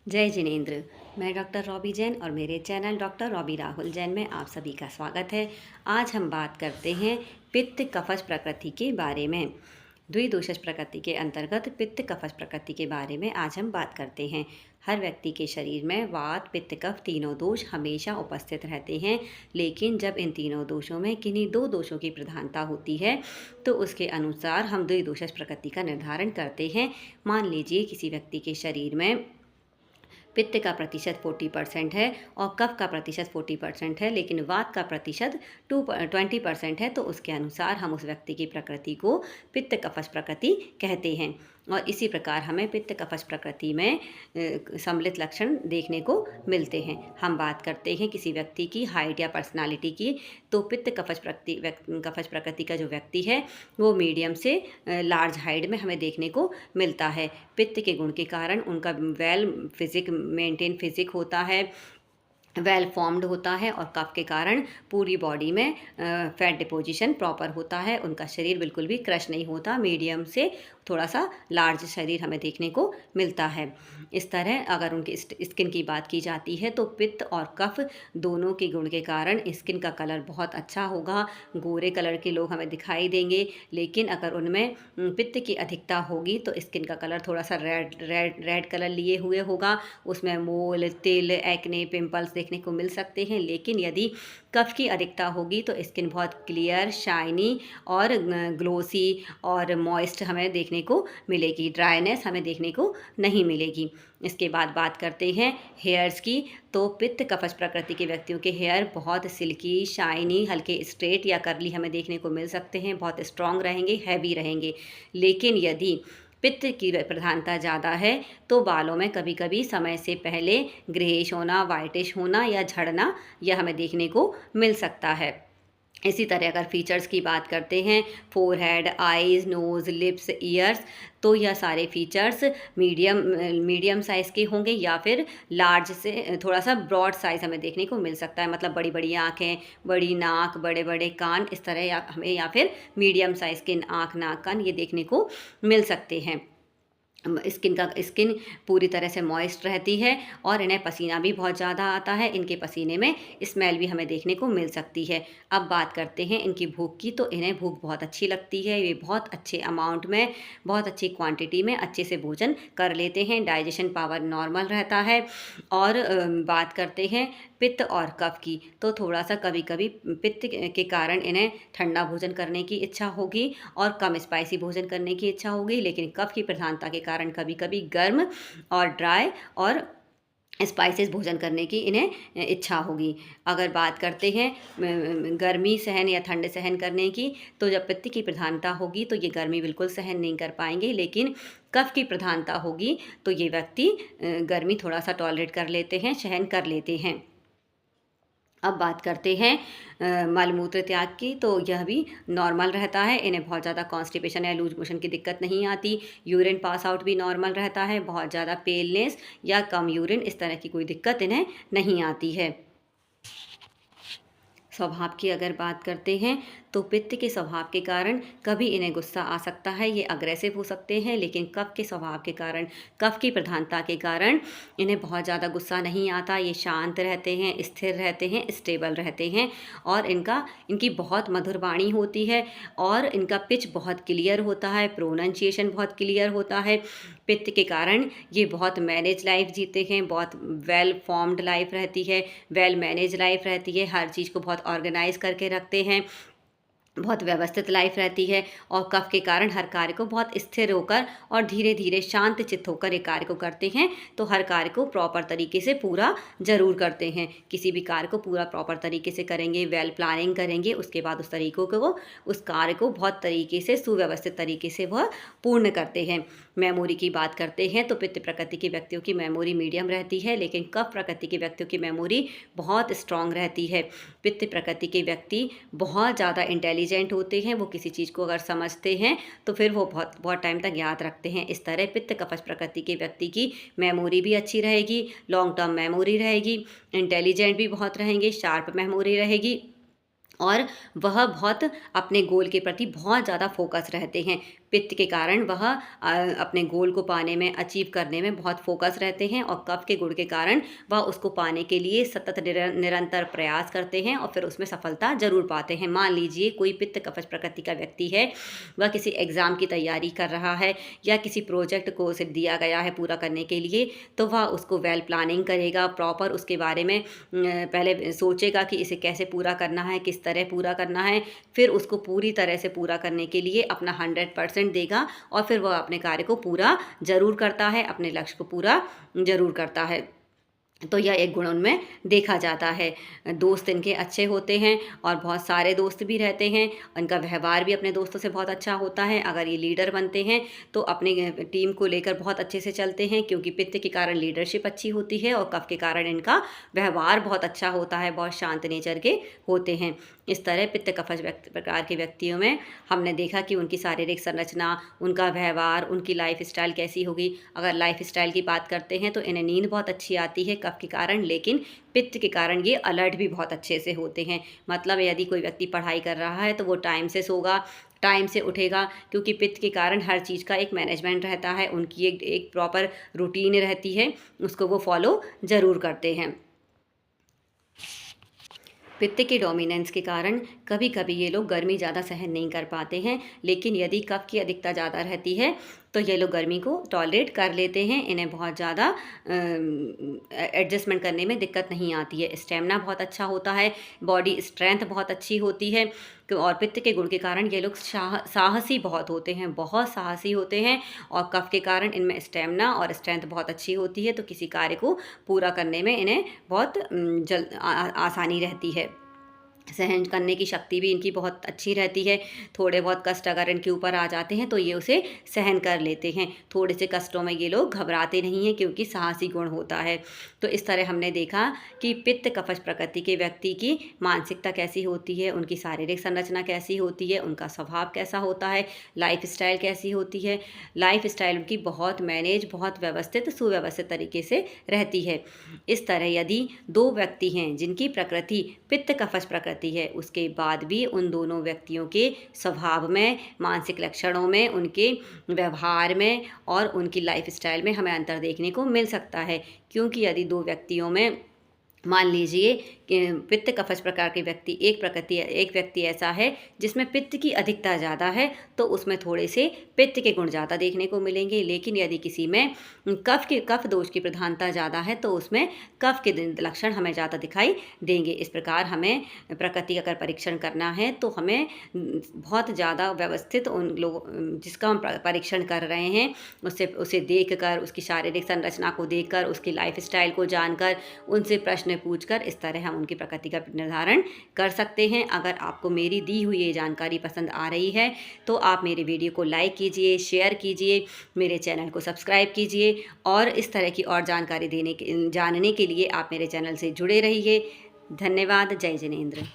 जय जिनेंद्र। मैं doctor Robbie Jain और मेरे channel doctor Robbie Rahul Jain में आप सभी का स्वागत है। आज हम बात करते हैं पित्त कफश प्रकृति के बारे में। द्विदोषज प्रकृति के अंतर्गत पित्त कफश प्रकृति के बारे में आज हम बात करते हैं। हर व्यक्ति के शरीर में वात पित्त कफ तीनों दोष हमेशा उपस्थित रहते हैं, लेकिन जब इन तीनों दोषों में किन्हीं दो दोषों की प्रधानता होती है तो उसके अनुसार हम द्विदोषज प्रकृति का निर्धारण करते हैं। मान लीजिए किसी व्यक्ति के शरीर में पित्त का प्रतिशत 40% है और कफ का प्रतिशत 40% है, लेकिन वात का प्रतिशत 20% है, तो उसके अनुसार हम उस व्यक्ति की प्रकृति को पित्त कफश प्रकृति कहते हैं। और इसी प्रकार हमें पित्त कफश प्रकृति में सम्मिलित लक्षण देखने को मिलते हैं। हम बात करते हैं किसी व्यक्ति की हाइट या पर्सनालिटी की, तो पित्त कफश प्रकृति का जो व्यक्ति है वो मीडियम से लार्ज हाइट में हमें देखने को मिलता है। पित्त के गुण के कारण उनका वेल मेंटेन फिजिक होता है, वेल फॉर्म्ड होता है, और कफ के कारण पूरी बॉडी में फैट डिपोजिशन प्रॉपर होता है। उनका शरीर बिल्कुल भी क्रश नहीं होता, मीडियम से थोड़ा सा लार्ज शरीर हमें देखने को मिलता है। इस तरह अगर उनकी स्किन की बात की जाती है तो पित्त और कफ दोनों के गुण के कारण स्किन का कलर बहुत अच्छा होगा, गोरे कलर के लोग हमें दिखाई देंगे। लेकिन अगर उनमें पित्त की अधिकता होगी तो स्किन का कलर थोड़ा सा रेड कलर लिए हुए होगा, उसमें मोल, तिल, एक्ने, पिंपल्स देखने को मिल सकते हैं। लेकिन यदि कफ की अधिकता होगी तो स्किन बहुत क्लियर, शाइनी और ग्लोसी और मॉइस्ट हमें देखने को मिलेगी, ड्राइनेस हमें देखने को नहीं मिलेगी। इसके बाद बात करते हैं हेयर्स की, तो पित्त कफश प्रकृति के व्यक्तियों के हेयर बहुत सिल्की, शाइनी, हल्के स्ट्रेट या कर्ली हमें देखने को मिल सकते हैं, बहुत स्ट्रॉन्ग रहेंगे, हैवी रहेंगे। लेकिन यदि पित्त की प्रधानता ज़्यादा है तो बालों में कभी कभी समय से पहले ग्रेइश होना, वाइटिश होना या झड़ना यह हमें देखने को मिल सकता है। इसी तरह अगर फीचर्स की बात करते हैं, forehead, eyes, nose, lips, ears, तो यह सारे फीचर्स मीडियम साइज़ के होंगे या फिर लार्ज से थोड़ा सा ब्रॉड साइज़ हमें देखने को मिल सकता है। मतलब बड़ी बड़ी आँखें, बड़ी नाक, बड़े बड़े कान, इस तरह हमें या फिर मीडियम साइज़ के आँख, नाक, कान ये देखने को मिल सकते हैं। स्किन पूरी तरह से मॉइस्ट रहती है और इन्हें पसीना भी बहुत ज़्यादा आता है। इनके पसीने में स्मेल भी हमें देखने को मिल सकती है। अब बात करते हैं इनकी भूख की, तो इन्हें भूख बहुत अच्छी लगती है। ये बहुत अच्छे अमाउंट में, बहुत अच्छी क्वांटिटी में अच्छे से भोजन कर लेते हैं। डाइजेशन पावर नॉर्मल रहता है। और बात करते हैं पित्त और कफ की, तो थोड़ा सा कभी कभी पित्त के कारण इन्हें ठंडा भोजन करने की इच्छा होगी और कम स्पाइसी भोजन करने की इच्छा होगी। लेकिन कफ की प्रधानता के कारण कभी कभी गर्म और ड्राई और स्पाइसेस भोजन करने की इन्हें इच्छा होगी। अगर बात करते हैं गर्मी सहन या ठंड सहन करने की, तो जब पित्त की प्रधानता होगी तो ये गर्मी बिल्कुल सहन नहीं कर पाएंगे। लेकिन कफ की प्रधानता होगी तो ये व्यक्ति गर्मी थोड़ा सा टॉलरेट कर लेते हैं, सहन कर लेते हैं। अब बात करते हैं मलमूत्र त्याग की, तो यह भी नॉर्मल रहता है। इन्हें बहुत ज़्यादा कॉन्स्टिपेशन या लूज मोशन की दिक्कत नहीं आती। यूरिन पास आउट भी नॉर्मल रहता है। बहुत ज़्यादा पेलनेस या कम यूरिन, इस तरह की कोई दिक्कत इन्हें नहीं आती है। स्वभाव की अगर बात करते हैं तो पित्त के स्वभाव के कारण कभी इन्हें गुस्सा आ सकता है, ये अग्रेसिव हो सकते हैं। लेकिन कफ के स्वभाव के कारण, कफ की प्रधानता के कारण इन्हें बहुत ज़्यादा गुस्सा नहीं आता। ये शांत रहते हैं, स्थिर रहते हैं, स्टेबल रहते हैं और इनकी बहुत मधुर वाणी होती है और इनका पिच बहुत क्लियर होता है, प्रोनाउंसिएशन बहुत क्लियर होता है। पित्त के कारण ये बहुत मैनेज लाइफ जीते हैं, बहुत वेल फॉर्म्ड लाइफ रहती है, वेल मैनेज लाइफ रहती है, हर चीज़ को बहुत ऑर्गेनाइज करके रखते हैं, बहुत व्यवस्थित लाइफ रहती है। और कफ के कारण हर कार्य को बहुत स्थिर होकर और धीरे धीरे शांत चित्त होकर ये कार्य को करते हैं। तो हर कार्य को प्रॉपर तरीके से पूरा ज़रूर करते हैं। किसी भी कार्य को पूरा प्रॉपर तरीके से करेंगे, वेल प्लानिंग करेंगे, उसके बाद उस कार्य को बहुत तरीके से सुव्यवस्थित तरीके से वह पूर्ण करते हैं। मेमोरी की बात करते हैं तो पित्त प्रकृति के व्यक्तियों की मेमोरी मीडियम रहती है, लेकिन कफ प्रकृति के व्यक्तियों की मेमोरी बहुत स्ट्रांग रहती है। पित्त प्रकृति के व्यक्ति बहुत ज़्यादा इंटेलिजेंट होते हैं। वो किसी चीज़ को अगर समझते हैं तो फिर वो बहुत बहुत टाइम तक याद रखते हैं। इस तरह पित्त कफश प्रकृति के व्यक्ति की मेमोरी भी अच्छी रहेगी, लॉन्ग टर्म मेमोरी रहेगी, इंटेलिजेंट भी बहुत रहेंगे, शार्प मेमोरी रहेगी और वह बहुत अपने गोल के प्रति बहुत ज़्यादा फोकस रहते हैं। पित्त के कारण वह अपने गोल को पाने में, अचीव करने में बहुत फोकस रहते हैं, और कफ के गुण के कारण वह उसको पाने के लिए सतत निरंतर प्रयास करते हैं और फिर उसमें सफलता जरूर पाते हैं। मान लीजिए कोई पित्त कफश प्रकृति का व्यक्ति है, वह किसी एग्ज़ाम की तैयारी कर रहा है या किसी प्रोजेक्ट को उसे दिया गया है पूरा करने के लिए, तो वह उसको वेल प्लानिंग करेगा, प्रॉपर उसके बारे में पहले सोचेगा कि इसे कैसे पूरा करना है, किस तरह पूरा करना है, फिर उसको पूरी तरह से पूरा करने के लिए अपना 100% देगा और फिर वह अपने कार्य को पूरा ज़रूर करता है, अपने लक्ष्य को पूरा ज़रूर करता है। तो यह एक गुण उनमें देखा जाता है। दोस्त इनके अच्छे होते हैं और बहुत सारे दोस्त भी रहते हैं, इनका व्यवहार भी अपने दोस्तों से बहुत अच्छा होता है। अगर ये लीडर बनते हैं तो अपनी टीम को लेकर बहुत अच्छे से चलते हैं, क्योंकि पित्त के कारण लीडरशिप अच्छी होती है और कफ के कारण इनका व्यवहार बहुत अच्छा होता है, बहुत शांत नेचर के होते हैं। इस तरह पित्त कफश प्रकार के व्यक्तियों में हमने देखा कि उनकी शारीरिक संरचना, उनका व्यवहार, उनकी लाइफ स्टाइल कैसी होगी। अगर लाइफ स्टाइल की बात करते हैं तो इन्हें नींद बहुत अच्छी आती है कफ के कारण, लेकिन पित्त के कारण ये अलर्ट भी बहुत अच्छे से होते हैं। मतलब यदि कोई व्यक्ति पढ़ाई कर रहा है तो वो टाइम से सोगा, टाइम से उठेगा, क्योंकि पित्त के कारण हर चीज़ का एक मैनेजमेंट रहता है, उनकी एक प्रॉपर रूटीन रहती है, उसको वो फॉलो ज़रूर करते हैं। पित्त के डोमिनेंस के कारण कभी कभी ये लोग गर्मी ज़्यादा सहन नहीं कर पाते हैं, लेकिन यदि कफ की अधिकता ज़्यादा रहती है तो ये लोग गर्मी को टॉलरेट कर लेते हैं। इन्हें बहुत ज़्यादा एडजस्टमेंट करने में दिक्कत नहीं आती है। स्टेमिना बहुत अच्छा होता है, बॉडी स्ट्रेंथ बहुत अच्छी होती है, और पित्त के गुण के कारण ये लोग साहसी बहुत होते हैं, बहुत साहसी होते हैं, और कफ के कारण इनमें स्टेमिना और स्ट्रेंथ बहुत अच्छी होती है, तो किसी कार्य को पूरा करने में इन्हें बहुत आसानी रहती है। सहन करने की शक्ति भी इनकी बहुत अच्छी रहती है। थोड़े बहुत कष्ट अगर इनके ऊपर आ जाते हैं तो ये उसे सहन कर लेते हैं। थोड़े से कष्टों में ये लोग घबराते नहीं हैं, क्योंकि साहसी गुण होता है। तो इस तरह हमने देखा कि पित्त कफश प्रकृति के व्यक्ति की मानसिकता कैसी होती है, उनकी शारीरिक संरचना कैसी होती है, उनका स्वभाव कैसा होता है, लाइफ स्टाइल कैसी होती है। लाइफ स्टाइल उनकी बहुत मैनेज, बहुत व्यवस्थित, सुव्यवस्थित तरीके से रहती है। इस तरह यदि दो व्यक्ति हैं जिनकी प्रकृति पित्त कफश प्रकृति है, उसके बाद भी उन दोनों व्यक्तियों के स्वभाव में, मानसिक लक्षणों में, उनके व्यवहार में और उनकी लाइफ स्टाइल में हमें अंतर देखने को मिल सकता है। क्योंकि यदि दो व्यक्तियों में मान लीजिए कि पित्त कफश प्रकार के व्यक्ति, एक व्यक्ति ऐसा है जिसमें पित्त की अधिकता ज़्यादा है, तो उसमें थोड़े से पित्त के गुण ज़्यादा देखने को मिलेंगे। लेकिन यदि किसी में कफ दोष की प्रधानता ज़्यादा है तो उसमें कफ के लक्षण हमें ज़्यादा दिखाई देंगे। इस प्रकार हमें प्रकृति का अगर परीक्षण करना है तो हमें बहुत ज़्यादा व्यवस्थित उन लोग जिसका हम परीक्षण कर रहे हैं उसे देख कर, उसकी शारीरिक संरचना को देख कर, उसकी लाइफ स्टाइल को जानकर, उनसे प्रश्न पूछकर इस तरह हम उनकी प्रकृति का निर्धारण कर सकते हैं। अगर आपको मेरी दी हुई ये जानकारी पसंद आ रही है तो आप मेरे वीडियो को लाइक कीजिए, शेयर कीजिए, मेरे चैनल को सब्सक्राइब कीजिए, और इस तरह की और जानकारी जानने के लिए आप मेरे चैनल से जुड़े रहिए। धन्यवाद। जय जिनेंद्र।